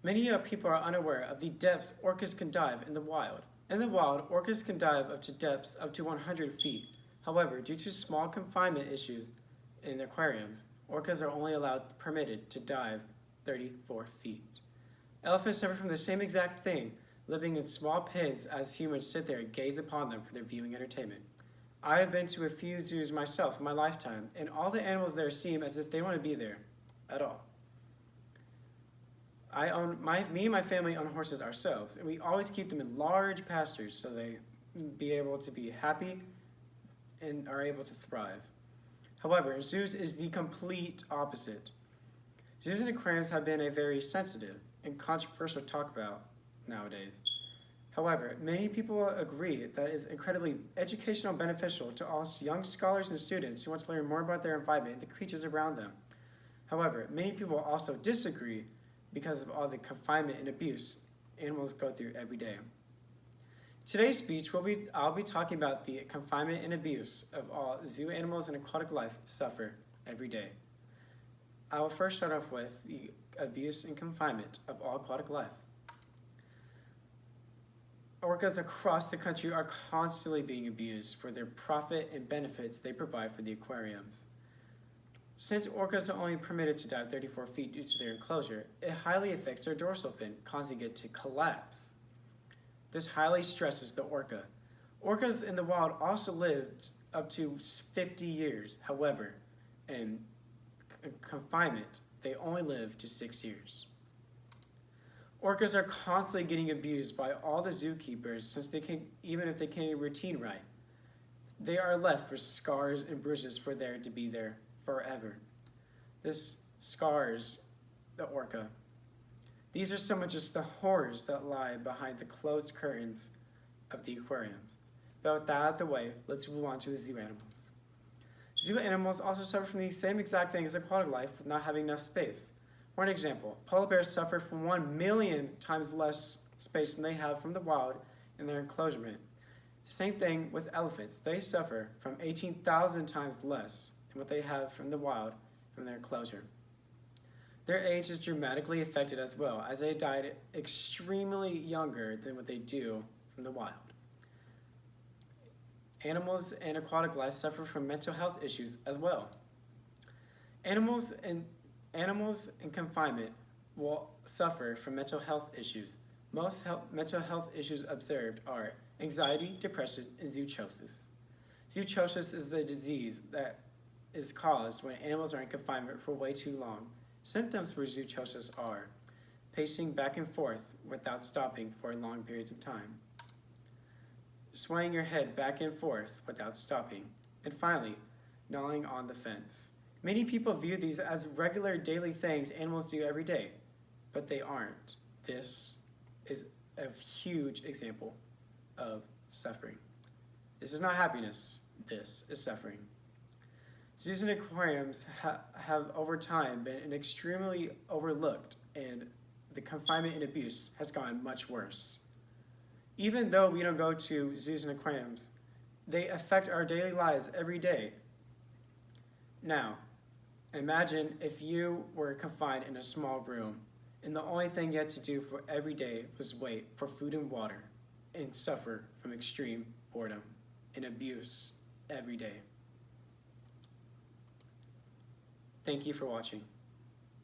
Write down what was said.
Many people are unaware of the depths orcas can dive in the wild. In the wild, orcas can dive up to depths up to 100 feet. However, due to small confinement issues in aquariums, orcas are only permitted to dive 34 feet. Elephants suffer from the same exact thing, living in small pens as humans sit there and gaze upon them for their viewing entertainment. I have been to a few zoos myself in my lifetime, and all the animals there seem as if they want to be there at all. Me and my family own horses ourselves, and we always keep them in large pastures so they be able to be happy and are able to thrive. However, zoos is the complete opposite. Zoos and aquariums have been a very sensitive and controversial talk about nowadays. However, many people agree that it is incredibly educational and beneficial to all young scholars and students who want to learn more about their environment and the creatures around them. However, many people also disagree because of all the confinement and abuse animals go through every day. Today's speech, I'll be talking about the confinement and abuse of all zoo animals and aquatic life suffer every day. I will first start off with the abuse and confinement of all aquatic life. Orcas across the country are constantly being abused for their profit and benefits they provide for the aquariums. Since orcas are only permitted to dive 34 feet due to their enclosure, it highly affects their dorsal fin, causing it to collapse. This highly stresses the orca. Orcas in the wild also lived up to 50 years. However, in confinement, they only live to 6 years. Orcas are constantly getting abused by all the zookeepers even if they can't get routine right. They are left with scars and bruises for there to be there forever. This scars the orca. These are some of just the horrors that lie behind the closed curtains of the aquariums. But with that out of the way, let's move on to the zoo animals. Zoo animals also suffer from the same exact thing as aquatic life with not having enough space. For an example, polar bears suffer from 1 million times less space than they have from the wild in their enclosure. Same thing with elephants. They suffer from 18,000 times less than what they have from the wild from their enclosure. Their age is dramatically affected as well, as they died extremely younger than what they do from the wild. Animals and aquatic life suffer from mental health issues as well. Animals in confinement will suffer from mental health issues. Most mental health issues observed are anxiety, depression, and zoochosis. Zoochosis is a disease that is caused when animals are in confinement for way too long. Symptoms for zoochosis are pacing back and forth without stopping for long periods of time, swaying your head back and forth without stopping, and finally, gnawing on the fence. Many people view these as regular daily things animals do every day, but they aren't. This is a huge example of suffering. This is not happiness, this is suffering. Zoos and aquariums have over time been extremely overlooked, and the confinement and abuse has gotten much worse. Even though we don't go to zoos and aquariums, they affect our daily lives every day. Now, imagine if you were confined in a small room, and the only thing you had to do for every day was wait for food and water and suffer from extreme boredom and abuse every day. Thank you for watching.